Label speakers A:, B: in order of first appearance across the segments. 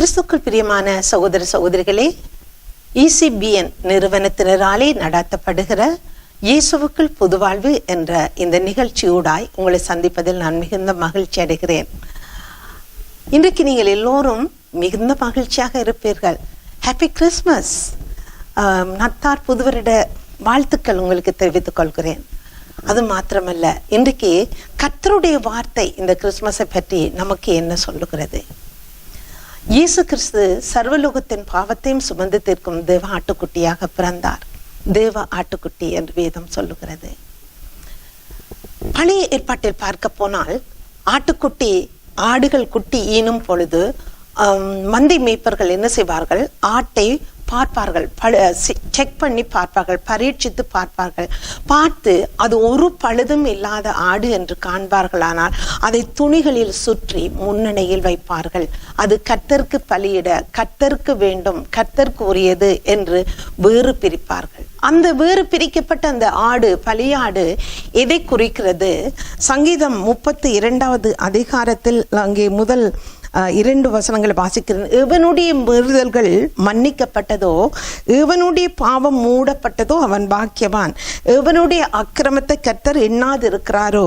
A: கிறிஸ்துக்குள் பிரியமான சகோதர சகோதரிகளே, ECBN நிறுவனத்தினராலே நடத்தப்படுகிற இயேசுவுக்குள் புதுவாழ்வு என்ற இந்த நிகழ்ச்சியூடாய் உங்களை சந்திப்பதில் நான் மிகுந்த மகிழ்ச்சி அடைகிறேன். இன்றைக்கு நீங்கள் எல்லோரும் மிகுந்த மகிழ்ச்சியாக இருப்பீர்கள். ஹாப்பி கிறிஸ்மஸ், நத்தார் புதுவருட வாழ்த்துக்கள் உங்களுக்கு தெரிவித்துக் கொள்கிறேன். அது மாத்திரமல்ல, இன்றைக்கு கர்த்தருடைய வார்த்தை இந்த கிறிஸ்மஸை பற்றி நமக்கு என்ன சொல்லுகிறது? இயேசு கிறிஸ்து சர்வலோகத்தின் பாவத்தையும் சுமந்து தீர்க்கும் தேவ ஆட்டுக்குட்டியாக பிறந்தார். தேவ ஆட்டுக்குட்டி என்று வேதம் சொல்லுகிறது. பழைய ஏற்பாட்டில் பார்க்க போனால் ஆட்டுக்குட்டி, ஆடுகள் குட்டி ஈனும் பொழுது மந்தை மேய்ப்பர்கள் என்ன செய்வார்கள்? ஆட்டை பார்ப்பார்கள், செக் பண்ணி பார்ப்பார்கள், பரீட்சித்து பார்ப்பார்கள். பார்த்து அது ஒரு பழுதும் இல்லாத ஆடு என்று காண்பார்களானால் அதை துணிகளில் சுற்றி முன்னணியில் வைப்பார்கள். அது கர்த்தருக்கு பலியிட, கர்த்தருக்கு வேண்டும், கர்த்தருக்கு உரியது என்று வேறு பிரிப்பார்கள். அந்த வேறு பிரிக்கப்பட்ட அந்த ஆடு, பலியாடு எதை குறிக்கிறது? சங்கீதம் 32வது அதிகாரத்தில் அங்கே முதல் 2 வசனங்களை வாசிக்கிறேன். எவனுடைய மீறுதல்கள் மன்னிக்கப்பட்டதோ, எவனுடைய பாவம் மூடப்பட்டதோ அவன் பாக்கியவான். எவனுடைய அக்கிரமத்தை கர்த்தர் எண்ணாது இருக்கிறாரோ,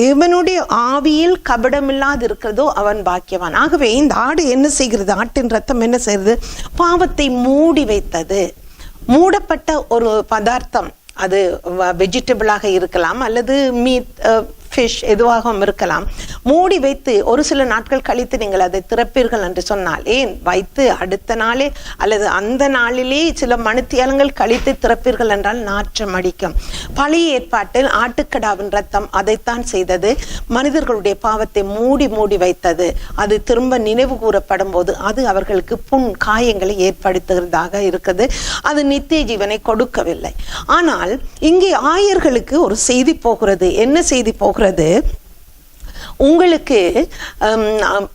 A: எவனுடைய ஆவியில் கபடமில்லாது இருக்கிறதோ அவன் பாக்கியவான். ஆகவே இந்த ஆடு என்ன செய்கிறது? ஆட்டின் ரத்தம் என்ன செய்கிறது? பாவத்தை மூடி வைத்தது. மூடப்பட்ட ஒரு பதார்த்தம், அது வெஜிடபிளாக இருக்கலாம் அல்லது மீட், ஃபிஷ் எதுவாகவும் இருக்கலாம். மூடி வைத்து ஒரு சில நாட்கள் கழித்து நீங்கள் அதை திறப்பீர்கள் என்று சொன்னால், ஏன் வைத்து அடுத்த நாளே அல்லது அந்த நாளிலே சில மணித்தியாலங்கள் கழித்து திறப்பீர்கள் என்றால் நாற்றம் அடிக்கும். பழைய ஏற்பாட்டில் ஆட்டுக்கடாவின் ரத்தம் அதைத்தான் செய்தது. மனிதர்களுடைய பாவத்தை மூடி மூடி வைத்தது. அது திரும்ப நினைவு கூறப்படும் போது அது அவர்களுக்கு புண் காயங்களை ஏற்படுத்துகிறதாக இருக்குது. அது நித்திய ஜீவனை கொடுக்கவில்லை. ஆனால் இங்கே ஆயர்களுக்கு ஒரு செய்தி போகிறது. என்ன செய்தி போகிறது? உங்களுக்கு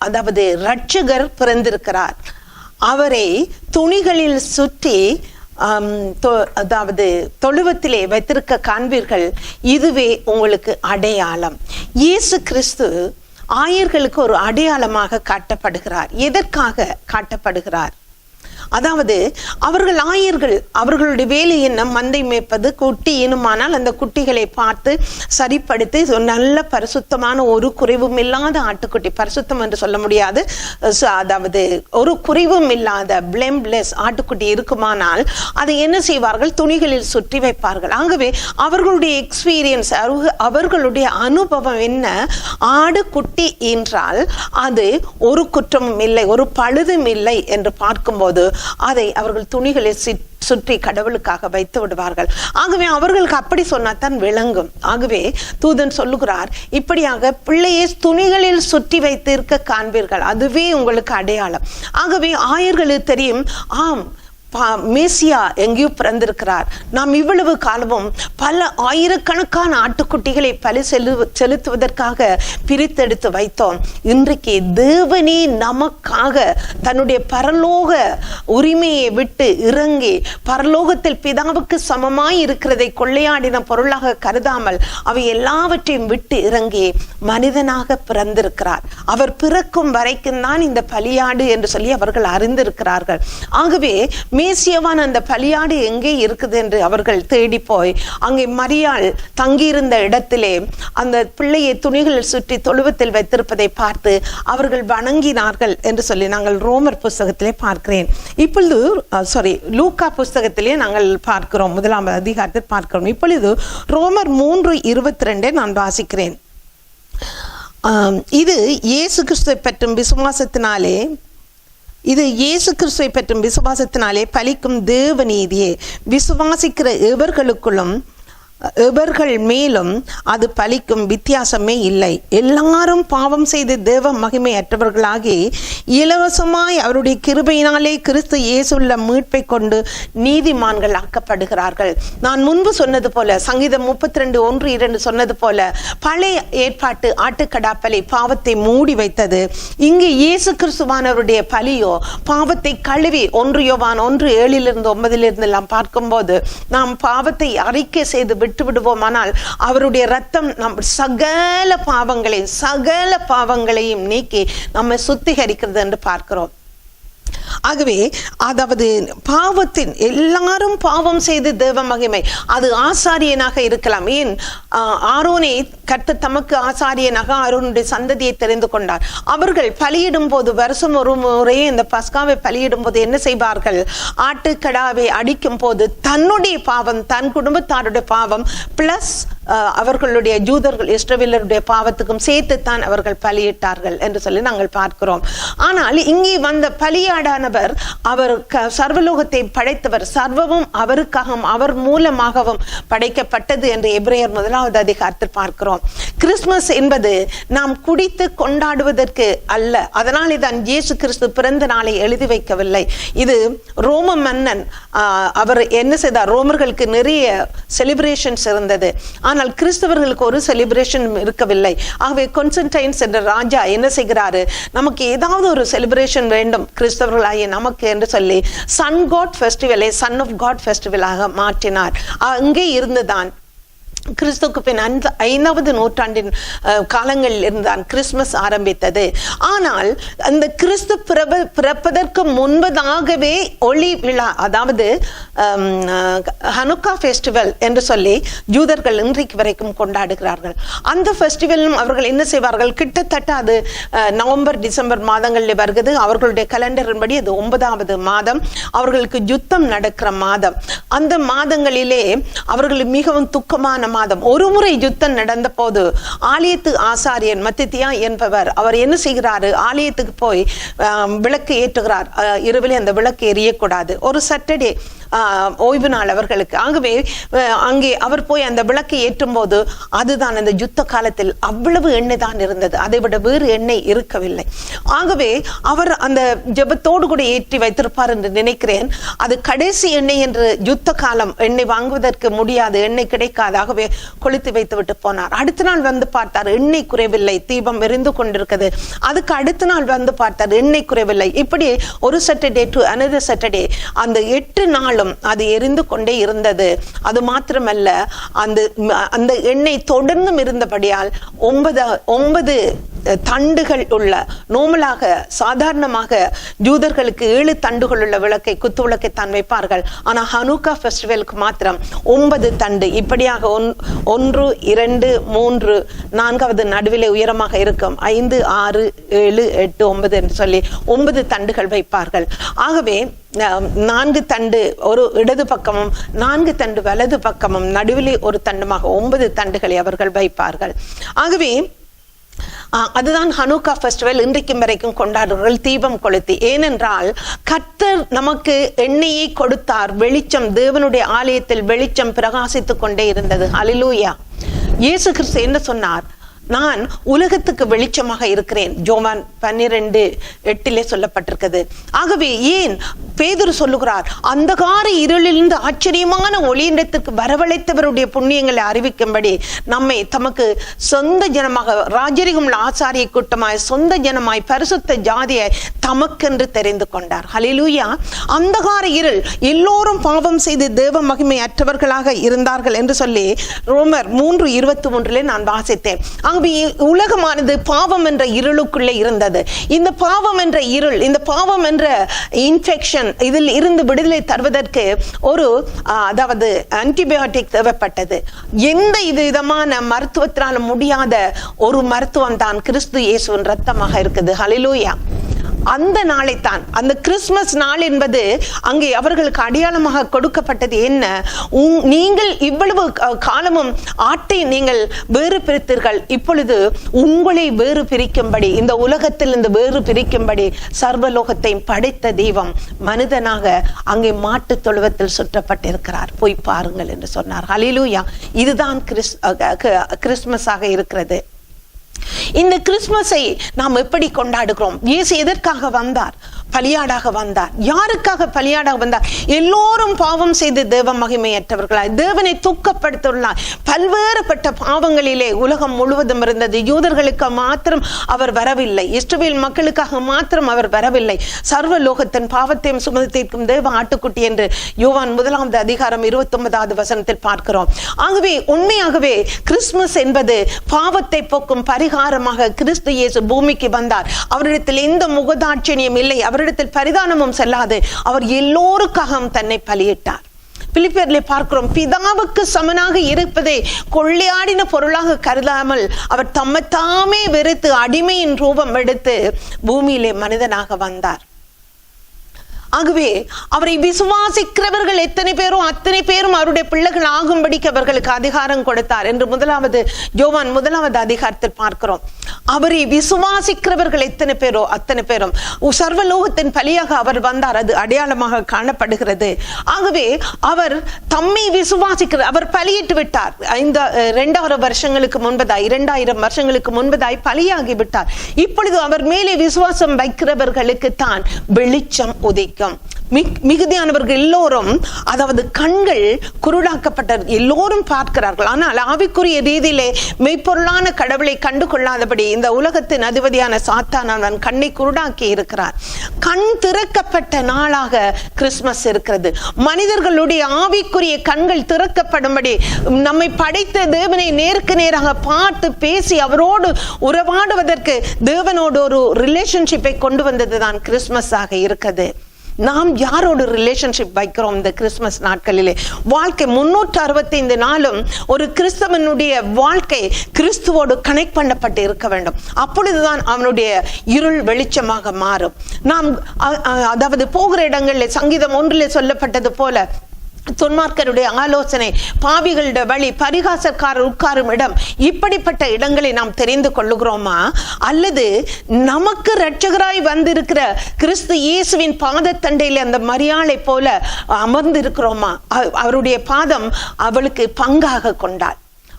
A: அதாவது இரட்சகர் பிறந்திருக்கிறார். அவரை துணிகளில் சுற்றி அதாவது தொழுவத்திலே வைத்திருக்க காண்பீர்கள். இதுவே உங்களுக்கு அடையாளம். இயேசு கிறிஸ்து ஆயர்களுக்கு ஒரு அடையாளமாக காட்டப்படுகிறார். எதற்காக காட்டப்படுகிறார்? அதாவது அவர்கள் ஆயர்கள், அவர்களுடைய வேலை என்ன? மந்தை மேய்ப்பது. குட்டி ஈனுமானால் அந்த குட்டிகளை பார்த்து சரிப்படுத்தி நல்ல பரிசுத்தமான ஒரு குறைவும் இல்லாத ஆட்டுக்குட்டி, பரிசுத்தம் என்று சொல்ல முடியாது, அதாவது ஒரு குறைவும் இல்லாத பிளேம்லெஸ் ஆட்டுக்குட்டி இருக்குமானால் அதை என்ன செய்வார்கள்? துணிகளில் சுற்றி வைப்பார்கள். ஆகவே அவர்களுடைய எக்ஸ்பீரியன்ஸ், அவர்களுடைய அனுபவம் என்ன? ஆடு குட்டி என்றால் அது ஒரு குற்றமும் இல்லை, ஒரு பழுதும் இல்லை என்று பார்க்கும்போது அதை அவர்கள் துணிகளை சுற்றி கடவுளுக்காக வைத்து விடுவார்கள். ஆகவே அவர்களுக்கு அப்படி சொன்னாதான் விளங்கும். ஆகவே தூதன் சொல்லுகிறார், இப்படியாக பிள்ளையை துணிகளில் சுற்றி வைத்திருக்க காண்பீர்கள், அதுவே உங்களுக்கு அடையாளம். ஆகவே ஆயர்களுக்கு தெரியும், ஆம் மேசியா எங்கேயோ பிறந்திருக்கிறார். நாம் இவ்வளவு காலமும் பல ஆயிரக்கணக்கான ஆட்டுக்குட்டிகளை பலி செலுத்துவதற்காக பிரித்தெடுத்து வைத்தோம். இன்றைக்கு தேவனே நமக்காக தன்னுடைய பரலோக உரிமையை விட்டு இறங்கி, பரலோகத்தில் பிதாவுக்கு சமமாய் இருக்கிறதை கொள்ளையாடின பொருளாக கருதாமல் அவை எல்லாவற்றையும் விட்டு இறங்கி மனிதனாக பிறந்திருக்கிறார். அவர் பிறக்கும் வரைக்கும் தான் இந்த பலியாடு என்று சொல்லி அவர்கள் அறிந்திருக்கிறார்கள். ஆகவே மேசியவான் அந்த பலியாடு எங்கே இருக்குது என்று அவர்கள் தேடி போய் அங்கே மரியாள் தங்கியிருந்த இடத்திலே அந்த பிள்ளையை துணிகளில் சுற்றி தொழுவத்தில் வைத்திருப்பதை பார்த்து அவர்கள் வணங்கினார்கள் என்று சொல்லி நாங்கள் ரோமர் புஸ்தகத்திலே பார்க்கிறேன். இப்பொழுது லூக்கா புஸ்தகத்திலே நாங்கள் பார்க்கிறோம், 1ஆம் அதிகாரத்தில் பார்க்கிறோம். இப்பொழுது ரோமர் 3:22 நான் வாசிக்கிறேன். இது இயேசு கிறிஸ்துவை பற்றும் விசுவாசத்தினாலே, இது இயேசு கிறிஸ்துவை பற்றும் விசுவாசத்தினாலே பலிக்கும் தேவ நீதியே. விசுவாசிக்கிற எவர்கள் மேலும் அது பலிக்கும், வித்தியாசமே இல்லை. எல்லாரும் பாவம் செய்து தேவ மகிமையற்றவர்களாகி இலவசமாய் அவருடைய கிருபையினாலே கிறிஸ்து இயேசுள்ள மீட்பை கொண்டு நீதிமான்கள் ஆக்கப்படுகிறார்கள். நான் முன்பு சொன்னது போல, சங்கீதம் 32:1-2 சொன்னது போல, பழைய ஏற்பாட்டு ஆட்டுக்கடா பலி பாவத்தை மூடி வைத்தது. இங்கு இயேசு கிறிஸ்துவானவருடைய பலியோ பாவத்தை கழுவி, 1 யோவான் 1:7-9 எல்லாம் பார்க்கும்போது நாம் பாவத்தை அறிக்கை செய்து விட்டு விடுவோமானால் அவருடைய ரத்தம் நம் சகல பாவங்களையும் நீக்கி நம்மை சுத்திகரிக்கிறது என்று பார்க்கிறோம். ஆகவே அதாவது பாவத்தின் எல்லாரும் பாவம் செய்து தேவ மகிமை, அது ஆசாரியனாக இருக்கலாம். ஏன் ஆரோனை கர்த்தர் தமக்கு ஆசாரியனாக ஆரோனுடைய சந்ததியை தெரிந்து கொண்டார். அவர்கள் பலியிடும் போது வருஷம் ஒரு முறையே இந்த பஸ்காவை பலியிடும் போது என்ன செய்வார்கள்? ஆட்டுக்கடாவை அடிக்கும் போது தன்னுடைய பாவம், தன் குடும்பத்தாருடைய பாவம் பிளஸ் அவர்களுடைய ஜூதர்கள் இஸ்ரவேலருடைய பாவத்துக்கும் சேர்த்துத்தான் அவர்கள் பலியிட்டார்கள் என்று சொல்லி நாங்கள் பார்க்கிறோம். ஆனால் இங்கே வந்த பலியாடானவர் அவர் சர்வலோகத்தை படைத்தவர், சர்வமும் அவருக்காகவும் அவர் மூலமாகவும் படைக்கப்பட்டது என்று எபிரேயர் 1வது அதிகாரத்தில் பார்க்கிறோம். கிறிஸ்துமஸ் என்பது நாம் குடித்து கொண்டாடுவதற்கு அல்ல. அதனாலே தான் இயேசு கிறிஸ்து பிறந்த நாளை எழுதி வைக்கவில்லை. இது ரோம மன்னன் அவர் என்ன செய்தார்? ரோமர்களுக்கு நிறைய செலிப்ரேஷன்ஸ் இருந்தது, ஆனால் கிறிஸ்தவர்களுக்கு ஒரு செலிப்ரேஷன் இருக்கவில்லை. ஆகவே கான்ஸ்டன்டைன்ஸ் என்ற ராஜா என்ன செய்கிறாரு? நமக்கு ஏதாவது ஒரு செலிப்ரேஷன் வேண்டும் கிறிஸ்தவர்களாகிய நமக்கு என்று சொல்லி சன் காட் ஃபெஸ்டிவலை சன் ஆஃப் காட் ஃபெஸ்டிவலாக மாற்றினார். அங்கே இருந்துதான் கிறிஸ்துக்கு பின் 5வது நூற்றாண்டின் காலங்களில் இருந்தான் கிறிஸ்துமஸ் ஆரம்பித்தது. ஆனால் அந்த கிறிஸ்து பிறப்பதற்கு முன்பதாகவே ஒளி விழா, அதாவது ஹனுக்கா ஃபெஸ்டிவல் என்று சொல்லி ஜூதர்கள் இன்றைக்கு வரைக்கும் கொண்டாடுகிறார்கள். அந்த ஃபெஸ்டிவலும் அவர்கள் என்ன செய்வார்கள்? கிட்டத்தட்ட அது நவம்பர் டிசம்பர் மாதங்களில் வருகிறது. அவர்களுடைய கலண்டரின் படி அது 9வது மாதம், அவர்களுக்கு யுத்தம் நடக்கிற மாதம். அந்த மாதங்களிலே அவர்கள் மிகவும் துக்கமான மாதம். ஒரு முறை யுத்தம் நடந்த போது ஆலயத்து ஆசாரியன் மத்தித்தியா என்பவர் அவர் என்ன செய்கிறாரு? ஆலயத்துக்கு போய் விளக்கு ஏற்றுகிறார். இரவில் அந்த விளக்கு எரியக்கூடாது. ஒரு சாட்டர்டே ஓய்வு நாள் அவர்களுக்கு. ஆகவே அங்கே அவர் போய் அந்த விளக்கை ஏற்றும் போது அதுதான் அந்த யுத்த காலத்தில் அவ்வளவு எண்ணெய் தான் இருந்தது, அதை விட வேறு எண்ணெய் இருக்கவில்லை. ஆகவே அவர் அந்த ஜெபத்தோடு கூட ஏற்றி வைத்திருப்பார் என்று நினைக்கிறேன். அது கடைசி எண்ணெய் என்று, யுத்த காலம், எண்ணெய் வாங்குவதற்கு முடியாது, எண்ணெய் கிடைக்காது, ஆகவே கொளுத்தி வைத்து விட்டு போனார். அடுத்த நாள் வந்து பார்த்தார், எண்ணெய் குறைவில்லை, தீபம் எரிந்து கொண்டிருக்கிறது. அதுக்கு அடுத்த நாள் வந்து பார்த்தார், எண்ணெய் குறைவில்லை. இப்படி ஒரு சாட்டர்டே டு another சாட்டர்டே அந்த 8 நாள் அது எரிந்து கொண்டே இருந்தது. அது மாத்திரமல்ல, அந்த எண்ணெய் தொடர்ந்தும் இருந்தபடியால் 9 தண்டுகள் உள்ள, நோமலாக சாதாரணமாக ஜூதர்களுக்கு 7 தண்டுகள் உள்ள விளக்கை, குத்து விளக்கை தான் வைப்பார்கள். ஆனா ஹனுக்கா ஃபெஸ்டிவலுக்கு மாத்திரம் 9 தண்டு, இப்படியாக 1 2 3 4வது நடுவிலே உயரமாக இருக்கும், 5 6 7 8 9 என்று சொல்லி 9 தண்டுகள் வைப்பார்கள். ஆகவே 4 தண்டு ஒரு இடது பக்கமும் 4 தண்டு வலது பக்கமும் நடுவிலே ஒரு தண்டுமாக 9 தண்டுகளை அவர்கள் வைப்பார்கள். ஆகவே அதுதான் ஹனுக்கா ஃபெஸ்டிவல் இன்றைக்கும் வரைக்கும் கொண்டாடுவார்கள், தீபம் கொளுத்தி. ஏனென்றால் கர்த்தர் நமக்கு எண்ணெயை கொடுத்தார், வெளிச்சம், தேவனுடைய ஆலயத்தில் வெளிச்சம் பிரகாசித்துக் கொண்டே இருந்தது. ஹல்லேலூயா. இயேசு கிறிஸ்து என்ன சொன்னார்? நான் உலகத்துக்கு வெளிச்சமாக இருக்கிறேன். யோவான் 12:8 சொல்லப்பட்டிருக்கிறது. ஆகவே ஏன் பேதுரு சொல்லுகிறார், அந்தகார இருளிலிருந்து ஆச்சரியமான ஒளியிடத்துக்கு வரவழைத்தவருடைய புண்ணியங்களை அறிவிக்கும்படி நம்மை தமக்கு சொந்த ஜனமாக, ராஜரிகம் ஆசாரிய கூட்டமாய், சொந்த ஜனமாய், பரிசுத்த ஜாதியாய் தமக்கென்று தெரிந்து கொண்டார். ஹல்லேலூயா. அந்தகார இருள், எல்லோரும் பாவம் செய்து தேவ மகிமை அற்றவர்களாக இருந்தார்கள் என்று சொல்லி ரோமர் 3:23 நான் வாசித்தேன். உலகமானது பாவம் என்ற இருளுக்குள்ளே இருந்தது. இந்த பாவம் என்ற இருள், இந்த பாவம் என்ற இன்ஃபெக்ஷன், இதில் இருந்து விடுதலை தருவதற்கு ஒரு அதாவது ஆன்டிபயோட்டிக் தேவைப்பட்டது. எந்த விதமான மருத்துவத்தினால முடியாத ஒரு மருத்துவம் தான் கிறிஸ்து இயேசுவின் ரத்தமாக இருக்குது. ஹல்லேலூயா. அந்த நாளைத்தான், அந்த கிறிஸ்துமஸ் நாள் என்பது அங்கே அவர்களுக்கு அடையாளமாக கொடுக்கப்பட்டது. என்ன? நீங்கள் இவ்வளவு காலமும் ஆட்டை நீங்கள் வேறு பிரித்தீர்கள், இப்பொழுது உங்களை வேறு பிரிக்கும்படி, இந்த உலகத்தில் இந்த வேறு பிரிக்கும்படி சர்வலோகத்தை படைத்த தெய்வம் மனிதனாக அங்கே மாட்டு தொழுவத்தில் சுற்றப்பட்டிருக்கிறார், போய் பாருங்கள் என்று சொன்னார். ஹல்லேலூயா. இதுதான் கிறிஸ்துமஸாக இருக்கிறது. இந்த கிறிஸ்துமஸை நாம் எப்படி கொண்டாடுகிறோம்? இயேசு எதற்காக வந்தார்? பலியாடாக வந்தார். யாருக்காக பலியாடாக வந்தார்? எல்லோரும் பாவம் செய்து தேவ மகிமையற்றவர்களாய், தேவனை துக்கப்படுத்துள்ளார். பல்வேறுபட்ட பாவங்களிலே உலகம் முழுவதும் இருந்தது. யூதர்களுக்கு மாத்திரம் அவர் வரவில்லை, இஸ்ரவேல் மக்களுக்காக மாத்திரம் அவர் வரவில்லை. சர்வ லோகத்தின் பாவத்தையும் சுமந்து தீர்க்கும் தேவ ஆட்டுக்குட்டி என்று யோவான் 1வது அதிகாரம் 29வது வசனத்தில் பார்க்கிறோம். ஆகவே உண்மையாகவே கிறிஸ்துமஸ் என்பது பாவத்தை போக்கும் பரிகாரமாக கிறிஸ்து இயேசு பூமிக்கு வந்தார். அவரிடத்தில் எந்த முகதாட்சணியம் இல்லை. அவர் அவரிடத்தில் பரிதானமும் செல்லாது அவர் எல்லோருக்காகவும் தன்னை பலியிட்டார். பிலிப்பியரிலே பார்க்கிறோம், பிதாவுக்கு சமனாக இருப்பதை கொள்ளையாடின பொருளாக கருதாமல் அவர் தம்மைத்தாமே வெறுத்து அடிமையின் ரூபம் எடுத்து பூமியிலே மனிதனாக வந்தார். ஆகவே அவரை விசுவாசிக்கிறவர்கள் எத்தனை பேரும் அத்தனை பேரும் அவருடைய பிள்ளைகள் ஆகும்படிக்கு அவர்களுக்கு அதிகாரம் கொடுத்தார் என்று யோவான் 1 அதிகாரத்தில் பார்க்கிறோம். அவரை விசுவாசிக்கிறவர்கள் எத்தனை பேரோ அத்தனை பேரும் சர்வலோகத்தின் பலியாக அவர் வந்தார். அது அடையாளமாக காணப்படுகிறது. ஆகவே அவர் தம்மை விசுவாசிக்கிற அவர் பலியிட்டு விட்டார். 2000 வருஷங்களுக்கு முன்பதாய் பலியாகி விட்டார். இப்பொழுது அவர் மேலே விசுவாசம் வைக்கிறவர்களுக்கு தான் வெளிச்சம் உதிக்கும். மிகுதியானவர்கள் எல்லோரும், அதாவது கண்கள் குருடாக்கப்பட்ட எல்லோரும் பார்க்கிறார்கள். ஆனால் ஆவிக்குரிய ரீதியிலே மெய்ப்பொருளான கடவுளை கண்டு கொள்ளாதபடி இந்த உலகத்தின் அதிபதியான சாத்தான் அவன் கண்ணை குருடாக்கி இருக்கிறார். கண் திறக்கப்பட்ட நாளாக கிறிஸ்துமஸ் இருக்கிறது. மனிதர்களுடைய ஆவிக்குரிய கண்கள் திறக்கப்படும்படி நம்மை படைத்த தேவனை நேருக்கு நேராக பார்த்து பேசி அவரோடு உறவாடுவதற்கு தேவனோடு ஒரு ரிலேஷன்ஷிப்பை கொண்டு வந்ததுதான் கிறிஸ்துமஸ் ஆக இருக்கிறது. நாம் யாரோடு ரிலேஷன்ஷிப் வைக்கிறோம் இந்த கிறிஸ்துமஸ் நாட்களிலே? வாழ்க்கை 365 நாளும் ஒரு கிறிஸ்தவனுடைய வாழ்க்கை கிறிஸ்துவோடு கனெக்ட் பண்ணப்பட்டு இருக்க வேண்டும். அப்பொழுதுதான் அவனுடைய இருள் வெளிச்சமாக மாறும். நாம் அதாவது போகிற இடங்களில் சங்கீதம் 1 சொல்லப்பட்டது போல துன்மார்க்கருடைய ஆலோசனை, பாவிகளுடைய வழி, பரிகாசக்காரர் உட்காரும் இடம், இப்படிப்பட்ட இடங்களை நாம் தெரிந்து கொள்ளுகிறோமா? அல்லது நமக்கு இரட்சகராய் வந்திருக்கிற கிறிஸ்து இயேசுவின் பாதத்தண்டையில் அந்த மரியாளை போல அமர்ந்திருக்கிறோமா? அவருடைய பாதம் அவளுக்கு பங்காக கொண்டாள்.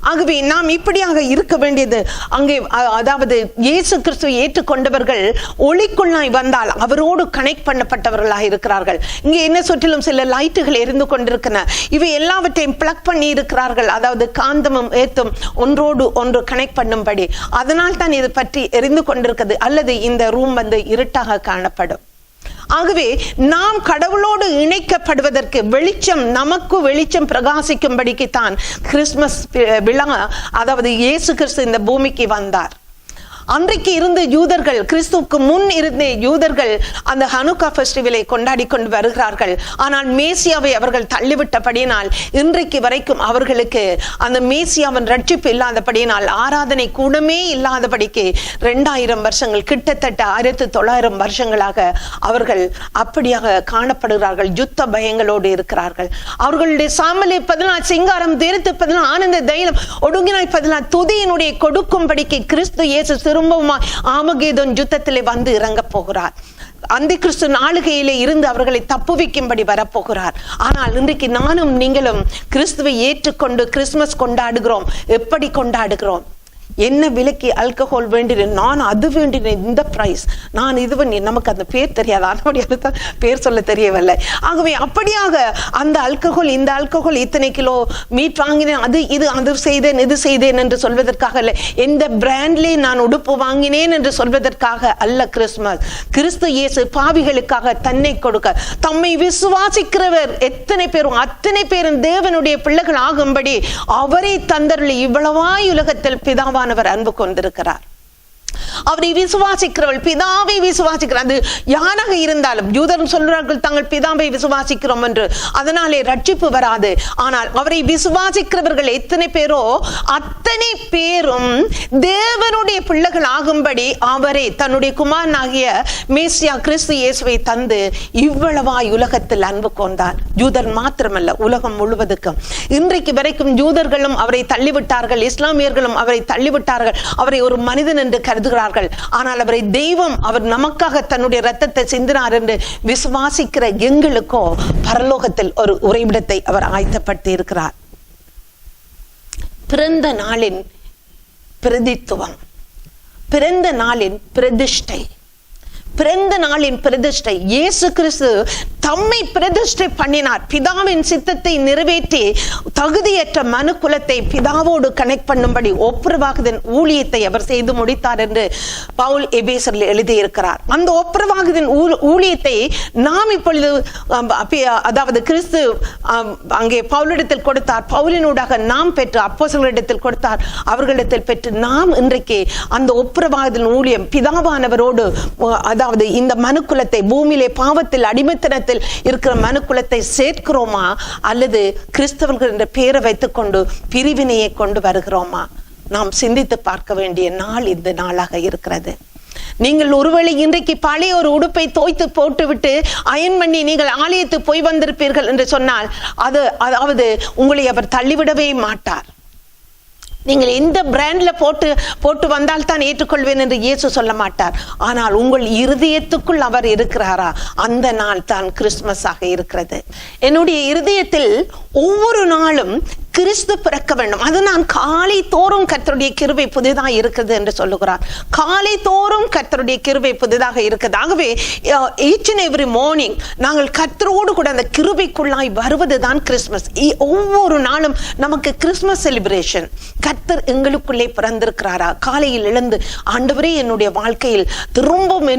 A: ஆகவே நாம் இப்படியாக இருக்க வேண்டியது. அங்கே அதாவது இயேசு கிறிஸ்துவை ஏற்றுக்கொண்டவர்கள் ஒளிக்குள்ளாய் வந்தால் அவரோடு கனெக்ட் பண்ணப்பட்டவர்களாக இருக்கிறார்கள். இங்கே என்ன சுற்றிலும் சில லைட்டுகள் எரிந்து கொண்டிருக்கின்றன. இவை எல்லாவற்றையும் பிளக் பண்ணி இருக்கிறார்கள். அதாவது காந்தமும் ஏத்தும் ஒன்றோடு ஒன்று கனெக்ட் பண்ணும்படி. அதனால் தான் இது பற்றி எரிந்து கொண்டிருக்கிறது. அல்லது இந்த ரூம் இருட்டாக காணப்படும். ஆகவே நாம் கடவுளோடு இணைக்கப்படுவதற்கு வெளிச்சம், நமக்கு வெளிச்சம் பிரகாசிக்கும்படிக்கு தான் கிறிஸ்துமஸ் விழா, அதாவது இயேசு கிறிஸ்து இந்த பூமிக்கு வந்தார். அன்றைக்கு இருந்த யூதர்கள், கிறிஸ்துவுக்கு முன் இருந்த யூதர்கள் அந்த ஹனுக்கா ஃபெஸ்டிவலை கொண்டாடி கொண்டு வருகிறார்கள். ஆனால் மேசியாவை அவர்கள் தள்ளிவிட்டபடியினால் இன்றைக்கு வரைக்கும் அவர்களுக்கு அந்த மேசியாவின் ரட்சிப்பு இல்லாதபடியினால் ஆராதனை கூடமே இல்லாதபடிக்கு 2000 வருஷங்கள், கிட்டத்தட்ட 1900 வருஷங்களாக அவர்கள் அப்படியாக காணப்படுகிறார்கள். யுத்த பயங்களோடு இருக்கிறார்கள். அவர்களுடைய சாமலை 14 சிங்காரம் தேர்த்து 14 ஆனந்த தைலம் ஒடுங்கினாய் 14 துதியினுடைய கொடுக்கும்படிக்கு கிறிஸ்து இயேசு திரும்பவும் ஆமகேதோன் யுத்தத்திலே வந்து இறங்க போகிறார். அந்த கிறிஸ்து நாளுகையிலே இருந்து அவர்களை தப்புவிக்கும்படி வரப்போகிறார். ஆனால் இன்றைக்கு நானும் நீங்களும் கிறிஸ்துவை ஏற்றுக்கொண்டு கிறிஸ்துமஸ் கொண்டாடுகிறோம். எப்படி கொண்டாடுகிறோம்? என்ன விலைக்கு ஆல்கஹால் வேண்டினேன், நான் அது வேண்டினேன், இந்த பிரைஸ், நான் இது பண்ணி, நமக்கு அந்த பேர் தெரியாது, அதனுடைய பேர் சொல்ல தெரியவில்லை. ஆகவே அப்படியாக அந்த ஆல்கஹால், இந்த ஆல்கஹால், இத்தனை கிலோ மீட் வாங்கினேன், அது இது அது செய்தேன், இது செய்தேன் என்று சொல்வதற்காக இல்லை. எந்த பிராண்ட்லே நான் உடுப்பு வாங்கினேன் என்று சொல்வதற்காக அல்ல கிறிஸ்துமஸ். கிறிஸ்து இயேசு பாவிகளுக்காக தன்னை கொடுக்க, தம்மை விசுவாசிக்கிறவர் எத்தனை பேரும் அத்தனை பேரும் தேவனுடைய பிள்ளைகள் ஆகும்படி அவரை தந்தருளி இவ்வளவாய் உலகத்தில் பிதாவானவர் அன்பு கொண்டிருக்கிறார். அவரை விசுவாசிக்கிறவள் பிதாவை விசுவாசிக்கிறார். அது யாராக இருந்தாலும், யூதரும் சொல்றார்கள் தாங்கள் பிதாவை விசுவாசிக்கிறோம் என்று, அதனாலே ரட்சிப்பு வராது. ஆனால் அவரை விசுவாசிக்கிறவர்கள் எத்தனை பேரோ அத்தனை பேரும் தேவனுடைய பிள்ளைகள் ஆகும்படி அவரை தன்னுடைய குமாரனாகிய மேசியா கிறிஸ்து இயேசுவை தந்து இவ்வளவாய் உலகத்தில் அன்பு கொண்டார். யூதர் மாத்திரமல்ல, உலகம் முழுவதுக்கும். இன்றைக்கு வரைக்கும் யூதர்களும் அவரை தள்ளிவிட்டார்கள், இஸ்லாமியர்களும் அவரை தள்ளிவிட்டார்கள். அவரை ஒரு மனிதன் என்று கருதுகிறார்கள். ஆனால் அவரை தெய்வம், அவர் நமக்காக தன்னுடைய இரத்தத்தை சிந்தினார் என்று விசுவாசிக்கிற எங்களுக்கோ பரலோகத்தில் ஒரு உறைவிடத்தை அவர் ஆயத்தப்படுத்தி இருக்கிறார். பிறந்த நாளின் பிரதித்துவம், பிறந்த நாளின் பிரதிஷ்டை, பிறந்த நாளின் பிரதிஷ்டை. இயேசு கிறிஸ்து தம்மை பிரதிஷ்டை பண்ணினார். பிதாவின் சித்தத்தை நிறைவேற்றி தகுதியற்ற மனு குலத்தை பிதாவோடு கனெக்ட் பண்ணும்படி ஒப்புரவாகுதலின் ஊழியத்தை அவர் செய்து முடித்தார் என்று பவுல் எபேசரில் எழுதியிருக்கிறார். அந்த ஒப்புரவாகுதலின் ஊழியத்தை நாம் இப்பொழுது அதாவது கிறிஸ்து அங்கே பவுலிடத்தில் கொடுத்தார், பவுலினூடாக நாம் பெற்று அப்போஸ்தலரிடத்தில் கொடுத்தார், அவர்களிடத்தில் பெற்று நாம் இன்றைக்கு அந்த ஒப்புரவாகுதலின் ஊழியம் பிதாவானவரோடு அதாவது இந்த மனுக்குலத்தை பூமியிலே பாவத்தில் அடிமைத்தனத்தில் இருக்கிற மனுக்குலத்தை சேர்க்கிறோமா அல்லது கிறிஸ்தவர்கள் என்ற பெயரை வைத்துக் கொண்டு பிரிவினையை கொண்டு வருகிறோமா? நாம் சிந்தித்து பார்க்க வேண்டிய நாள் இந்த நாளாக இருக்கிறது. நீங்கள் ஒருவேளை இன்றைக்கு பழைய ஒரு உடுப்பை தோய்த்து போட்டுவிட்டு அயன் பண்ணி நீங்கள் ஆலயத்துக்கு போய் வந்திருப்பீர்கள் என்று சொன்னால் அதாவது உங்களை அவர் தள்ளிவிடவே மாட்டார். நீங்கள் எந்த பிராண்ட்ல போட்டு வந்தால் தான் ஏற்றுக்கொள்வேன் என்று இயேசு சொல்ல மாட்டார். ஆனால் உங்கள் இருதயத்துக்குள் அவர் இருக்கிறாரா? அந்த நாள் தான் கிறிஸ்துமஸ் ஆக இருக்கிறது. என்னுடைய இருதயத்தில் ஒவ்வொரு நாளும் கிறிஸ்து பிறக்க வேண்டும். அது நான் காலை தோறும் கர்த்தருடைய கிருபை புதிதாக இருக்குது என்று சொல்லுகிறார். காலை தோறும் கர்த்தருடைய கிருபை புதிதாக இருக்குது. ஆகவே ஈச் அண்ட் எவ்ரி மார்னிங் நாங்கள் கர்த்தரோடு கூட அந்த கிருபைக்குள்ளாய் வருவதுதான் கிறிஸ்துமஸ். ஒவ்வொரு நாளும் நமக்கு கிறிஸ்துமஸ் செலிப்ரேஷன். கர்த்தர் எங்களுக்குள்ளே பிறந்திருக்கிறாரா? காலையில் எழுந்து ஆண்டவரே என்னுடைய வாழ்க்கையில் திரும்பவும்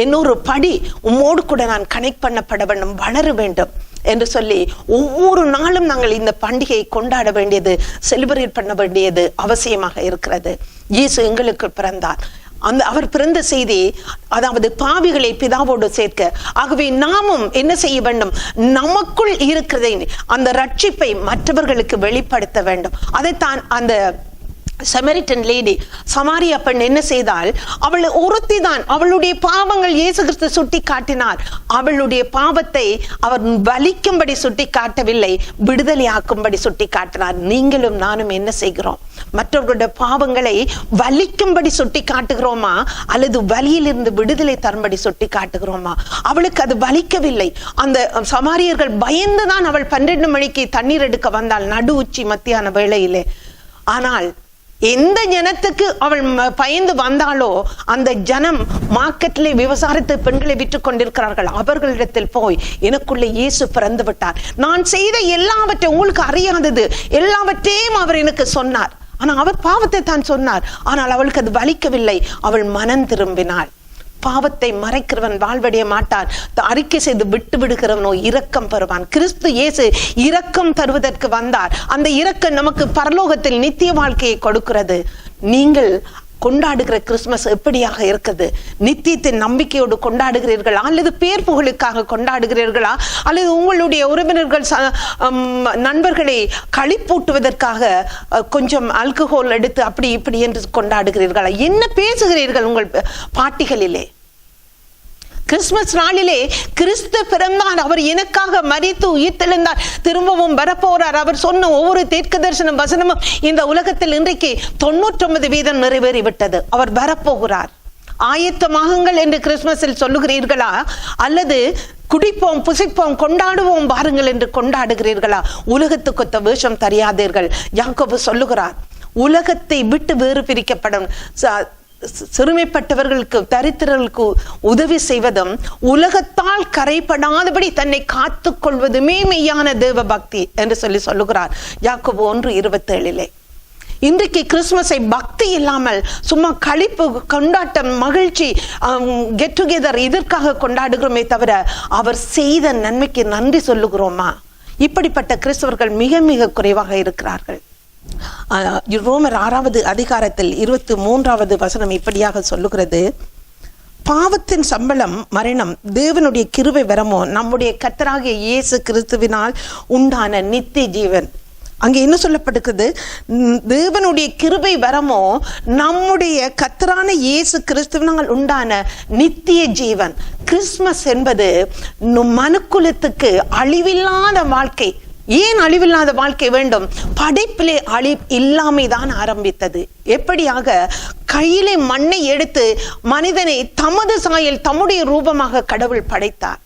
A: இன்னொரு படி உம்மோடு கூட நான் கனெக்ட் பண்ணப்பட வேண்டும், வளர வேண்டும் என்று சொல்லி ஒவ்வொரு நாளும் நாங்கள் இந்த பண்டிகையை கொண்டாட வேண்டியது, செலிப்ரேட் பண்ண வேண்டியது அவசியமாக இருக்கிறது. இயேசு எங்களுக்கு பிறந்தார். அவர் பிறந்த செய்தி அதாவது பாவிகளை பிதாவோடு சேர்க்க. ஆகவே நாமும் என்ன செய்ய வேண்டும்? நமக்குள் இருக்கிறதை அந்த ரட்சிப்பை மற்றவர்களுக்கு வெளிப்படுத்த வேண்டும். அதைத்தான் அந்த சமரிட்டன் லேடி, சமாரியா பெண் என்ன செய்தால், அவள் ஒருத்தி தான் அவளுடைய பாவங்கள் இயேசு கிறிஸ்து சுட்டி காட்டினார். அவளுடைய பாவத்தை அவர் வலிக்கும்படி சுட்டி காட்டவில்லை, விடுதலையாக்கும்படி சுட்டி காட்டினார். நீங்களும் நானும் என்ன செய்கிறோம்? மற்றவர்களுடைய பாவங்களை வலிக்கும்படி சுட்டி காட்டுகிறோமா அல்லது வலியிலிருந்து விடுதலை தரும்படி சுட்டி காட்டுகிறோமா? அவளுக்கு அது வலிக்கவில்லை. அந்த சமாரியர்கள் பயந்துதான் அவள் 12 மணிக்கு தண்ணீர் எடுக்க வந்தாள், நடு உச்சி மத்தியான வேளையிலே. ஆனால் எந்த ஜனத்துக்கு அவள் பயந்து வந்தாலோ அந்த ஜனம் மார்க்கெட்டிலே விவசாயத்து பெண்களை விற்று கொண்டிருக்கிறார்கள். அவர்களிடத்தில் போய் எனக்குள்ளே இயேசு பிறந்து விட்டார், நான் செய்த எல்லாவற்றையும் உங்களுக்கு அறியாதது எல்லாவற்றையும் அவர் எனக்கு சொன்னார். ஆனால் அவர் பாவத்தை தான் சொன்னார். ஆனால் அவளுக்கு அது வலிக்கவில்லை. அவள் மனம் திரும்பினாள். பாவத்தை மறைக்கிறவன் வாழ்வடைய மாட்டான், அறிக்கை செய்து விட்டு விடுகிறவனோ இரக்கம் பெறுவான். கிறிஸ்து இயேசு இரக்கம் தருவதற்கு வந்தார். அந்த இரக்கம் நமக்கு பரலோகத்தில் நித்திய வாழ்க்கையை கொடுக்கிறது. நீங்கள் கொண்டாடுகிற கிறிஸ்துமஸ் எப்படியாக இருக்குது? நித்தியத்தின் நம்பிக்கையோடு கொண்டாடுகிறீர்களா அல்லது பேர் புகழுக்காக கொண்டாடுகிறீர்களா அல்லது உங்களுடைய உறவினர்கள் நண்பர்களை களிப்பூட்டுவதற்காக கொஞ்சம் ஆல்கஹால் எடுத்து அப்படி இப்படி என்று கொண்டாடுகிறீர்களா? என்ன பேசுகிறீர்கள் உங்கள் பாட்டிகளிலே? கிறிஸ்துமஸ் நாளிலே கிறிஸ்து பிறந்தார், அவர் எனக்காக மரித்து உயிர்த்தெழுந்தார், திரும்பவும் வரப்போறார். அவர் சொன்ன ஒவ்வொரு தீர்க்க தரிசன வசனமும் இந்த உலகத்தில் இன்றைக்கு 99% நிறைவேறிவிட்டது. அவர் வரப்போகிறார். ஆயத்தமாகுங்கள் என்று கிறிஸ்துமஸில் சொல்லுகிறீர்களா அல்லது குடிப்போம் புசிப்போம் கொண்டாடுவோம் பாருங்கள் என்று கொண்டாடுகிறீர்களா? உலகத்துக்கொத்த வேஷம் தெரியாதீர்கள். யாக்கோபு சொல்லுகிறார், உலகத்தை விட்டு வேறு பிரிக்கப்படும் சிறுமைப்பட்டவர்களுக்கு தரித்திரர்களுக்கு உதவி செய்வதும் உலகத்தால் கரைப்படாதபடி தன்னை காத்துக் கொள்வதுமே மெய்யான தேவ பக்தி என்று சொல்லுகிறார் யாக்கோபு 1:27. இன்றைக்கு கிறிஸ்துமஸை பக்தி இல்லாமல் சும்மா களிப்பு, கொண்டாட்டம், மகிழ்ச்சி, கெட் டுகெதர் இதற்காக கொண்டாடுகிறோமே தவிர அவர் செய்த நன்மைக்கு நன்றி சொல்லுகிறோமா? இப்படிப்பட்ட கிறிஸ்தவர்கள் மிக மிக குறைவாக இருக்கிறார்கள். ரோமர் 6வது அதிகாரத்தில் 23வது வசனம் இப்படியாக சொல்லுகிறது, பாவத்தின் சம்பளம் மரணம், தேவனுடைய கிருபை வரமோ நம்முடைய கர்த்தராகிய இயேசு கிறிஸ்துவினால் உண்டான நித்திய ஜீவன். அங்கே என்ன சொல்லப்படுகிறது? தேவனுடைய கிருபை வரமோ நம்முடைய கர்த்தரான இயேசு கிறிஸ்துவினால் உண்டான நித்திய ஜீவன். கிறிஸ்துமஸ் என்பது மனுக்குலத்துக்கு அழிவில்லாத வாழ்க்கை. ஏன் அழிவில்லாத வாழ்க்கை வேண்டும்? படைப்பிலே இல்லாமைதான் ஆரம்பித்தது. எப்படியாக கையிலே மண்ணை எடுத்து மனிதனை தமது சாயல் தம்முடைய ரூபமாக கடவுள் படைத்தார்.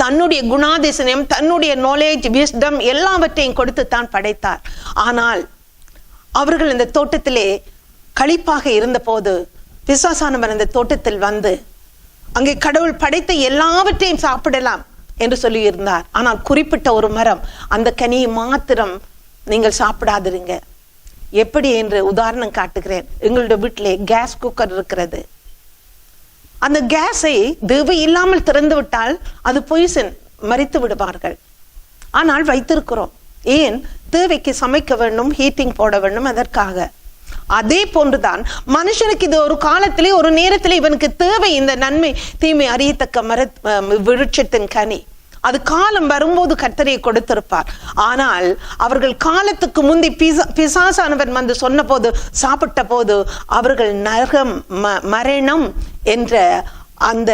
A: தன்னுடைய குணாதிசயம், தன்னுடைய நாலேஜ், விஸ்டம் எல்லாவற்றையும் கொடுத்து தான் படைத்தார். ஆனால் அவர்கள் இந்த தோட்டத்திலே களிப்பாக இருந்த போது பிசாசானவன் இந்த தோட்டத்தில் வந்து அங்கே கடவுள் படைத்த எல்லாவற்றையும் சாப்பிடலாம் என்று சொல்லி இருந்தார். ஆனால் குறிப்பிட்ட ஒரு மரம், அந்த கனியை மாத்திரம் நீங்கள் சாப்பிடாதிருங்க. எப்படி என்று உதாரணம் காட்டுகிறேன். எங்களுடைய வீட்டிலே கேஸ் குக்கர் இருக்கிறது. அந்த கேஸை தேவை இல்லாமல் திறந்து விட்டால் அது பொய்சன், மரித்து விடுவார்கள். ஆனால் வைத்திருக்கிறோம். ஏன்? தேவைக்கு சமைக்க வேண்டும், ஹீட்டிங் போட வேண்டும், அதற்காக. அதே போன்றுதான் மனுஷனுக்கு இது ஒரு காலத்திலே ஒரு நேரத்திலே இவனுக்கு தேவை இந்த நன்மை தீமை அறியத்தக்க விருட்சத்தின் கனி. அது காலம் வரும்போது கர்த்தரை கொடுத்திருப்பார். ஆனால் அவர்கள் காலத்துக்கு முந்தி பிசாசானவன் வந்து சொன்ன போது, சாப்பிட்ட போது அவர்கள் நரகம் மரணம் என்ற அந்த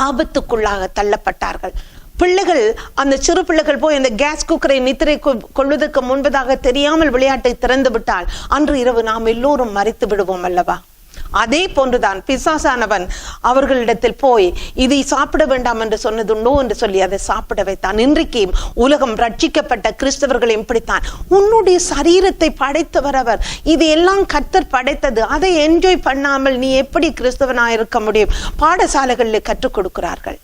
A: ஆபத்துக்குள்ளாக தள்ளப்பட்டார்கள். பிள்ளைகள், அந்த சிறு பிள்ளைகள் போய் அந்த கேஸ் குக்கரை நித்திரை கொள்வதற்கு முன்பதாக தெரியாமல் விளையாட்டை திறந்து விட்டால் அன்று இரவு நாம் எல்லோரும் மரித்து விடுவோம் அல்லவா? அதே போன்றுதான் பிசாசானவன் அவர்களிடத்தில் போய் இதை சாப்பிட வேண்டாம் என்று சொன்னதுண்டோ என்று சொல்லி அதை சாப்பிட வைத்தான். இன்றைக்கு உலகம் ரட்சிக்கப்பட்ட கிறிஸ்தவர்களையும் இப்படித்தான். உன்னுடைய சரீரத்தை படைத்தவர் அவர். இது எல்லாம் கர்த்தர் படைத்தது. அதை என்ஜாய் பண்ணாமல் நீ எப்படி கிறிஸ்தவனாக இருக்க முடியும்? பாடசாலைகளில் கற்றுக் கொடுக்கிறார்கள்.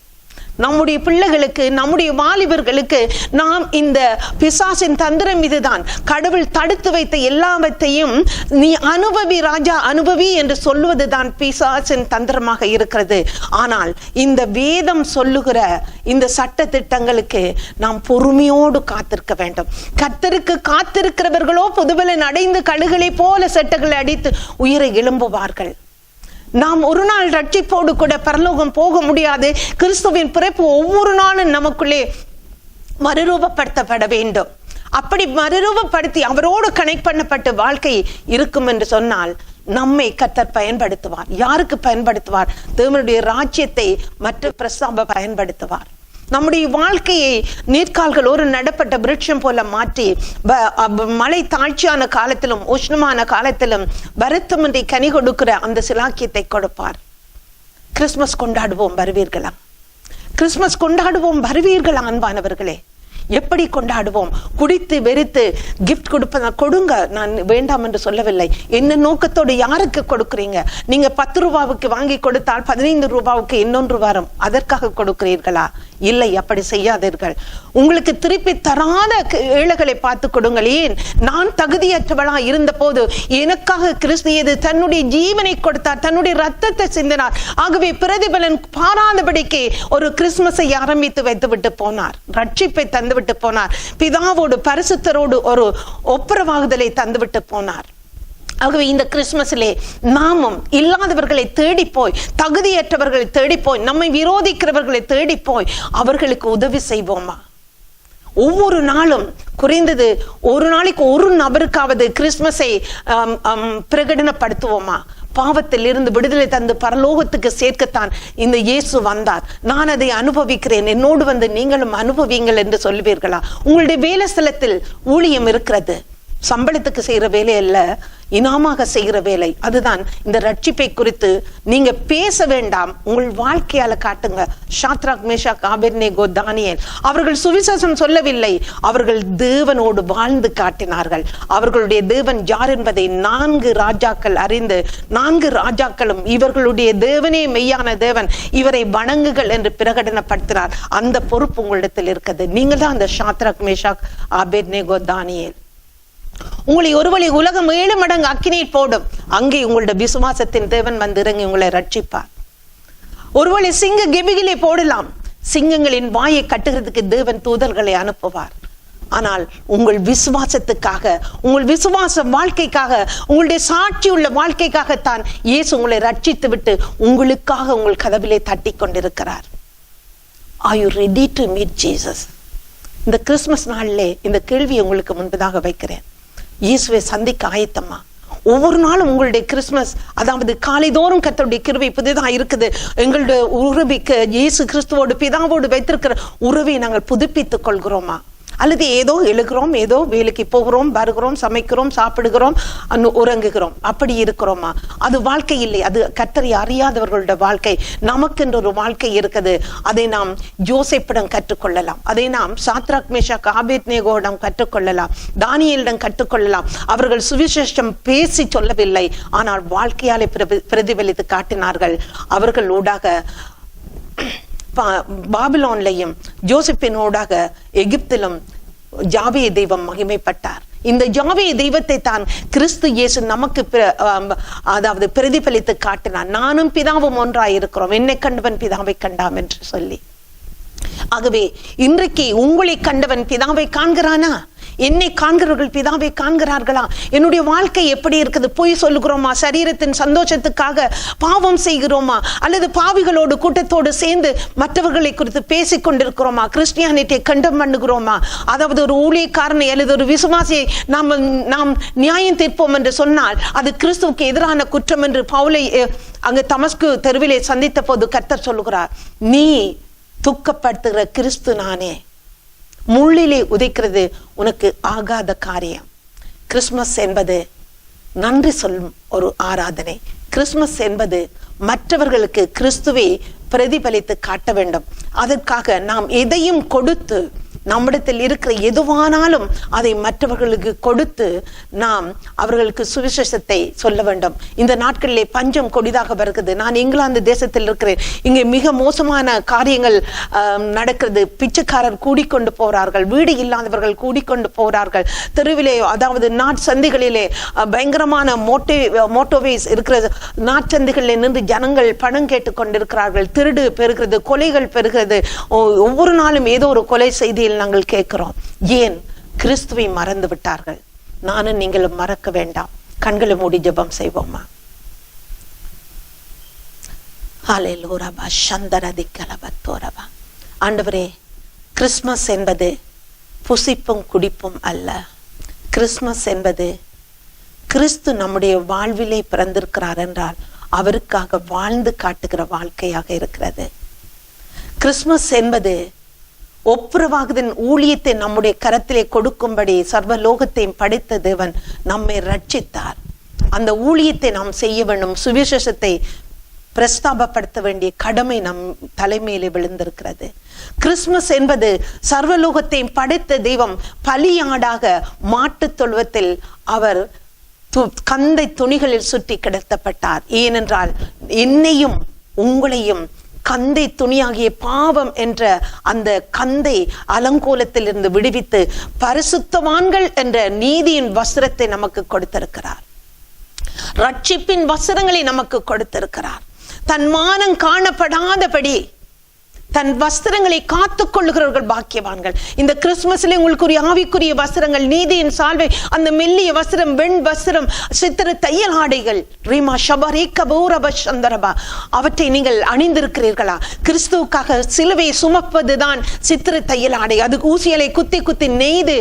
A: நம்முடைய பிள்ளைகளுக்கு, நம்முடைய வாலிபர்களுக்கு நாம் இந்த பிசாசின் தந்திரம் இதுதான். கடவுள் தடுத்து வைத்த எல்லாவற்றையும் நீ அனுபவி ராஜா, அனுபவி என்று சொல்லுவதுதான் பிசாசின் தந்திரமாக இருக்கிறது. ஆனால் இந்த வேதம் சொல்லுகிற இந்த சட்ட திட்டங்களுக்கு நாம் பொறுமையோடு காத்திருக்க வேண்டும். கர்த்தருக்கு காத்திருக்கிறவர்களோ புதுபலன் அடைந்து கழுகளை போல செட்டைகளை அடித்து உயிரை எழும்புவார்கள். நாம் ஒரு நாள் ரட்சிப்போடு கூட பரலோகம் போக முடியாது. கிறிஸ்துவின் பிறப்பு ஒவ்வொரு நாளும் நமக்குள்ளே மறுரூபப்படுத்தப்பட வேண்டும். அப்படி மறுரூபப்படுத்தி அவரோடு கனெக்ட் பண்ணப்பட்ட வாழ்க்கை இருக்கும் என்று சொன்னால் நம்மை கர்த்தர் பயன்படுத்துவார். யாருக்கு பயன்படுத்துவார்? தேவனுடைய ராஜ்யத்தை மற்ற பிரஸ்தாப பயன்படுத்துவார். நம்முடைய வாழ்க்கையை நீர்க்கால்கள் ஒரு நடப்பட்ட விருட்சம் போல மாற்றி மழை தாழ்ச்சியான காலத்திலும் உஷ்ணமான காலத்திலும் வருத்தமின்றி கனி கொடுக்கிற அந்த சிலாக்கியத்தை கொடுப்பார். கிறிஸ்துமஸ் கொண்டாடுவோம், வருவீர்களா? கிறிஸ்துமஸ் கொண்டாடுவோம், வருவீர்களா? அன்பானவர்களே, எப்படி கொண்டாடுவோம்? குடித்து வெறுத்து கிஃப்ட் கொடுங்க, நான் வேண்டாம் என்று சொல்லவில்லை. என்ன நோக்கத்தோடு யாருக்கு கொடுக்குறீங்க? நீங்க 10 ரூபாவுக்கு வாங்கி கொடுத்தால் 15 ரூபாவுக்கு இன்னொன்று வரும். அதற்காக கொடுக்கிறீர்களா? இல்லை, அப்படி செய்யாதீர்கள். உங்களுக்கு திருப்பி தராத ஏழைகளை பார்த்து கொடுங்கள். ஏன்? நான் தகுதியற்றவளா இருந்த போது எனக்காக கிறிஸ்து தன்னுடைய ஜீவனை கொடுத்தார், தன்னுடைய ரத்தத்தை சிந்தினார். ஆகவே பிரதிபலன் பாராதபடிக்கு ஒரு கிறிஸ்துமஸை ஆரம்பித்து வைத்து விட்டு போனார். ரட்சிப்பை தந்துவிட்டு போனார். பிதாவோடு பரிசுத்தரோடு ஒரு ஒப்புரவாகுதலை தந்துவிட்டு போனார். ஆகவே இந்த கிறிஸ்துமஸிலே நாமும் இல்லாதவர்களை தேடி போய், தகுதியற்றவர்களை தேடி போய், நம்மை விரோதிக்கிறவர்களை தேடி போய் அவர்களுக்கு உதவி செய்வோமா? ஒவ்வொரு நாளும் குறைந்தது ஒரு நாளைக்கு ஒரு நபருக்காவது கிறிஸ்துமஸை பிரகடனப்படுத்துவோமா? பாவத்தில் இருந்து விடுதலை தந்து பரலோகத்துக்கு சேர்க்கத்தான் இந்த இயேசு வந்தார். நான் அதை அனுபவிக்கிறேன், என்னோடு வந்து நீங்களும் அனுபவிங்கள் என்று சொல்லுவீர்களா? உங்களுடைய வேலை ஸ்தலத்தில் ஊழியம் இருக்கிறது. சம்பளத்துக்கு செய்யற வேலை அல்ல, இனாமாக செய்கிற வேலை. அதுதான் இந்த ரட்சிப்பை குறித்து நீங்க பேச வேண்டாம், உங்கள் வாழ்க்கையால காட்டுங்க. ஷாத்ராக், மேஷாக், ஆபேத்நேகோ, தானியேல் அவர்கள் சுவிசேஷம் சொல்லவில்லை, அவர்கள் தேவனோடு வாழ்ந்து காட்டினார்கள். அவர்களுடைய தேவன் யார் என்பதை 4 ராஜாக்கள் அறிந்து, 4 ராஜாக்களும் இவர்களுடைய தேவனே மெய்யான தேவன், இவரை வணங்குகள் என்று பிரகடனப்படுத்தினார். அந்த பொறுப்பு உங்களிடத்தில் இருக்கிறது. நீங்கள் தான் அந்த ஷாத்ராக், மேஷாக், ஆபேத்நேகோ, தானியேல். உங்களை ஒரு வழி உலகம் 7 மடங்கு அக்கினியில் போடும். அங்கே உங்களுடைய விசுவாசத்தின் தேவன் வந்து இறங்கி உங்களை ரட்சிப்பார். ஒருவேளை சிங்க கெபிகளை போடலாம். சிங்கங்களின் வாயை கட்டுகிறதுக்கு தேவன் தூதர்களை அனுப்புவார். ஆனால் உங்கள் விசுவாசத்துக்காக, உங்கள் விசுவாச வாழ்க்கைக்காக, உங்களுடைய சாட்சி உள்ள வாழ்க்கைக்காகத்தான் இயேசு உங்களை ரட்சித்து விட்டு உங்களுக்காக உங்கள் கதவிலே தட்டி கொண்டிருக்கிறார். Are you ready to meet Jesus? இந்த கிறிஸ்துமஸ் நாளிலே இந்த கேள்வியை உங்களுக்கு முன்பதாக வைக்கிறேன். இயேசுவை சந்திக்க ஆயத்தமா? ஒவ்வொரு நாளும் உங்களுடைய கிறிஸ்துமஸ், அதாவது காலைதோறும் கர்த்தருடைய கிருபை புதிதாக இருக்குது. எங்களுடைய உறவுக்கு இயேசு கிறிஸ்துவோடு பிதாவோடு வைத்திருக்கிற உறவை நாங்கள் புதுப்பித்துக் கொள்கிறோமா? அல்லது ஏதோ எழுகிறோம், ஏதோ வேலைக்கு போகிறோம், வருகிறோம், சமைக்கிறோம், சாப்பிடுகிறோம், உறங்குகிறோம், அப்படி இருக்கிறோமா? அது வாழ்க்கை இல்லை. அது கர்த்தரை அறியாதவர்களோட வாழ்க்கை. நமக்கென்ற ஒரு வாழ்க்கை இருக்குது. அதை நாம் யோசேப்பிடம் கற்றுக்கொள்ளலாம். அதை நாம் சாத்ராக் மேஷாக் ஆபேத்நேகோவிடம் கற்றுக்கொள்ளலாம், தானியேலிடம் கற்றுக்கொள்ளலாம். அவர்கள் சுவிசேஷம் பேசி சொல்லவில்லை, ஆனால் வாழ்க்கையாலே பிரதிபலித்து காட்டினார்கள். அவர்கள் ஊடாக பாபிலோன்லையும் ஜோசப்பினோடாக எகிப்திலும் யாவே தெய்வம் மகிமைப்பட்டார். இந்த யாவே தெய்வத்தை தான் கிறிஸ்து இயேசு நமக்கு அதாவது பிரதிபலித்து காட்டினார். நானும் பிதாவும் ஒன்றாய் இருக்கிறோம், என்னை கண்டவன் பிதாவை கண்டாம் என்று சொல்லி. ஆகவே இன்றைக்கு உங்களை கண்டவன் பிதாவை காண்கிறானா? என்னை காண்கிறவர்கள் பிதாவை காண்கிறார்களா? என்னுடைய வாழ்க்கை எப்படி இருக்குது? பொய் சொல்லுகிறோமா? சரீரத்தின் சந்தோஷத்துக்காக பாவம் செய்கிறோமா? அல்லது பாவிகளோடு கூட்டத்தோடு சேர்ந்து மற்றவர்களை குறித்து பேசிக் கொண்டிருக்கிறோமா? கிறிஸ்டியானிட்டியை கண்டம் பண்ணுகிறோமா? அதாவது ஒரு ஊழியக்காரனை அல்லது ஒரு விசுவாசியை நாம் நியாயம் தீர்ப்போம் என்று சொன்னால் அது கிறிஸ்துவுக்கு எதிரான குற்றம் என்று பவுலை அங்கு தமஸ்கு தெருவிலே சந்தித்த போது கர்த்தர் சொல்லுகிறார், நீ துக்கப்படுத்துகிற கிறிஸ்து நானே. முள்ளிலே உதைக்கிறது உனக்கு ஆகாத காரியம். கிறிஸ்துமஸ் என்பது நன்றி சொல்லும் ஒரு ஆராதனை. கிறிஸ்துமஸ் என்பது மற்றவர்களுக்கு கிறிஸ்துவை பிரதிபலித்து காட்ட வேண்டும். அதற்காக நாம் எதையும் கொடுத்து, நம்மிடத்தில் இருக்கிற எதுவானாலும் அதை மற்றவர்களுக்கு கொடுத்து நாம் அவர்களுக்கு சுவிசேஷத்தை சொல்ல வேண்டும். இந்த நாட்களிலே பஞ்சம் கொடிதாக வருகிறது. நான் இங்கிலாந்து தேசத்தில் இருக்கிறேன். இங்கே மிக மோசமான காரியங்கள் நடக்கிறது. பிச்சைக்காரர் கூடிக்கொண்டு போகிறார்கள், வீடு இல்லாதவர்கள் கூடிக்கொண்டு போகிறார்கள். தெருவிலே, அதாவது நாட்சந்திகளிலே பயங்கரமான மோட்டோவேஸ் இருக்கிற நாட்சந்திகளில் நின்று ஜனங்கள் பணம் கேட்டு கொண்டிருக்கிறார்கள். திருடு பெறுகிறது, கொலைகள் பெறுகிறது. ஒவ்வொரு நாளும் ஏதோ ஒரு கொலை செய்தியில் நாங்கள் கேட்கிறோம். ஏன்? கிறிஸ்துவை மறந்து விட்டார்கள். நானும் நீங்களும் மறக்க வேண்டாம். கண்களை மூடி ஜெபம் செய்வோமா? ஆண்டவரே, கிறிஸ்துமஸ் என்பது புசிப்பும் குடிப்பும் அல்ல. கிறிஸ்துமஸ் என்பது கிறிஸ்து நம்முடைய வாழ்விலே பிறந்திருக்கிறார் என்றால் அவருக்காக வாழ்ந்து காட்டுகிற வாழ்க்கையாக இருக்கிறது. கிறிஸ்துமஸ் என்பது ஒப்புரவாகுதன் ஊழியத்தை நம்முடைய கரத்திலே கொடுக்கும்படி சர்வலோகத்தையும் படைத்த தேவன் நம்மை ரட்சித்தார். அந்த ஊழியத்தை நாம் செய்ய வேண்டும். சுவிசேஷத்தை பிரஸ்தாபப்படுத்த வேண்டிய கடமை நம் தலைமையிலே விழுந்திருக்கிறது. கிறிஸ்துமஸ் என்பது சர்வலோகத்தையும் படைத்த தெய்வம் பலியாடாக மாட்டு தொழுவத்தில் அவர் கந்தை துணிகளில் சுற்றி கிடத்தப்பட்டார். ஏனென்றால் என்னையும் உங்களையும் கந்தை துணியாகிய பாவம் என்ற அந்த கந்தை அலங்கோலத்தில் இருந்து விடுவித்து பரிசுத்தவான்கள் என்ற நீதியின் வஸ்திரத்தை நமக்கு கொடுத்திருக்கிறார். ரட்சிப்பின் வஸ்திரங்களை நமக்கு கொடுத்திருக்கிறார். தன் மானம் காணப்படாதபடி தன் வஸ்திரங்களை காத்துக் கொள்ளுகிறவர்கள் பாக்கியவான்கள். இந்த கிறிஸ்துமஸ்ல உங்களுக்கு ஒரு ஆவிக்குரிய வஸ்திரங்கள், நீதியின் சால்வை, அந்த மெல்லிய வஸ்திரம், வெண் வஸ்திரம், சித்திர தையல் ஆடைகள், ரீமா ஷபரேக பௌரப சந்தரபா, அவற்றை நீங்கள் அணிந்திருக்கிறீர்களா? கிறிஸ்துவுக்காக சிலுவையை சுமப்பதுதான் சித்திர தையல் ஆடை. அது ஊசியலை குத்தி குத்தி நெய்து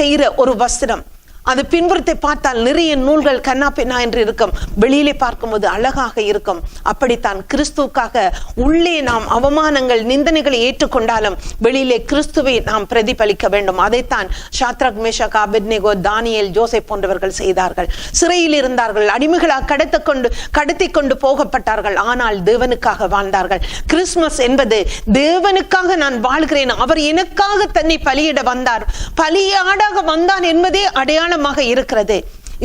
A: செய்கிற ஒரு வஸ்திரம். அது பின்புறத்தை பார்த்தால் நிறைய நூல்கள் கண்ணா பின்னா என்று இருக்கும், வெளியிலே பார்க்கும்போது அழகாக இருக்கும். அப்படித்தான் கிறிஸ்துவுக்காக உள்ளே நாம் அவமானங்கள் நிந்தனைகளை ஏற்றுக்கொண்டாலும் வெளியிலே கிறிஸ்துவை நாம் பிரதிபலிக்க வேண்டும். அதைத்தான் சாத்ராக் மேஷாக் ஆபேத்நேகோ, தானியேல், ஜோசேப் போன்றவர்கள் செய்தார்கள். சிறையில் இருந்தார்கள், அடிமைகளாக கடத்தி கொண்டு போகப்பட்டார்கள். ஆனால் தேவனுக்காக வாழ்ந்தார்கள். கிறிஸ்துமஸ் என்பது தேவனுக்காக நான் வாழ்கிறேன், அவர் எனக்காக தன்னை பலியிட வந்தார், பலியாடாக வந்தார் என்பதே அடையாளமாக இருக்கிறது.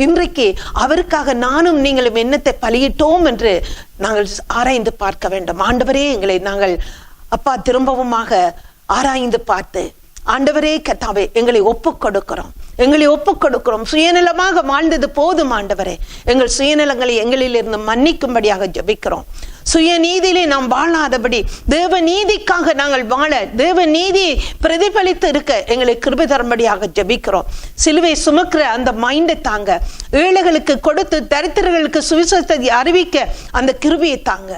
A: இன்றைக்கு அவருக்காக நானும் நீங்களும் என்னத்தை பலியிட்டோம் என்று நாங்கள் ஆராய்ந்து பார்க்க வேண்டும். ஆண்டவரே, எங்களை நாங்கள் அப்பா திரும்பவுமாக ஆராய்ந்து பார்த்து, ஆண்டவரே கர்த்தாவே, எங்களை ஒப்புக் கொடுக்கிறோம். சுயநலமாக வாழ்ந்தது போதும் ஆண்டவரே. எங்கள் சுயநலங்களை எங்களிலிருந்து மன்னிக்கும்படியாக ஜெபிக்கிறோம். சுயநீதியிலே நாம் வாழாதபடி தேவ நீதிக்காக நாங்கள் வாழ, தேவ நீதியை பிரதிபலித்து இருக்க எங்களை கிருபை தரும்படியாக ஜெபிக்கிறோம். சிலுவை சுமக்கிற அந்த மைண்டை தாங்க, ஏழைகளுக்கு கொடுத்து தரித்திரர்களுக்கு சுவிசேஷத்தை அறிவிக்க அந்த கிருபையை தாங்க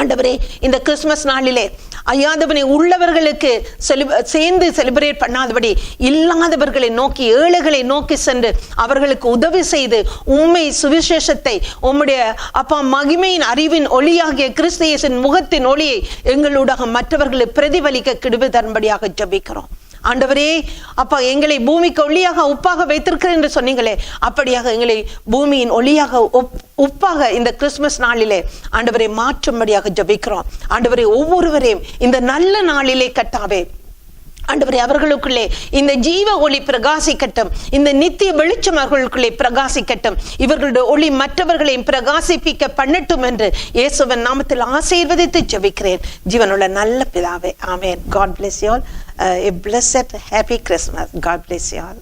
A: ஆண்டவரே. இந்த கிறிஸ்துமஸ் நாளிலே ஐயாதவனை உள்ளவர்களுக்கு சேர்ந்து செலிப்ரேட் பண்ணாதபடி இல்லாதவர்களை நோக்கி, ஏழைகளை நோக்கி சென்று அவர்களுக்கு உதவி செய்து உண்மை சுவிசேஷத்தை, உம்முடைய அப்பா மகிமையின் அறிவின் ஒளியாகிய கிறிஸ்து இயேசுவின் முகத்தின் ஒளியை எங்களூடாக மற்றவர்களை பிரதிபலிக்க கிருபை தரும்படியாக ஜெபிக்கிறோம். ஆண்டவரே அப்பா, எங்களை பூமிக்கு ஒளியாக உப்பாக வைத்திருக்கிறேன் என்று சொன்னீங்களே, அப்படியாக எங்களை பூமியின் ஒளியாக உப்பாக இந்த கிறிஸ்துமஸ் நாளிலே ஆண்டவரை மாற்றும்படியாக ஜெபிக்கிறோம். ஆண்டவரை ஒவ்வொருவரையும் இந்த நல்ல நாளிலே கர்த்தாவே ஆண்டவரே அவர்களுக்குள்ளே இந்த ஜீவ ஒளி பிரகாசிக்கட்டும், இந்த நித்திய வெளிச்சம் அவர்களுக்குள்ளே பிரகாசிக்கட்டும், இவர்களுடைய ஒளி மற்றவர்களையும் பிரகாசிப்பிக்க பண்ணட்டும் என்று இயேசுவின் நாமத்தில் ஆசீர்வதித்து ஜெபிக்கிறேன் ஜீவனுள்ள நல்ல பிதாவே, ஆமென். God bless you all. A blessed happy Christmas. God bless you all.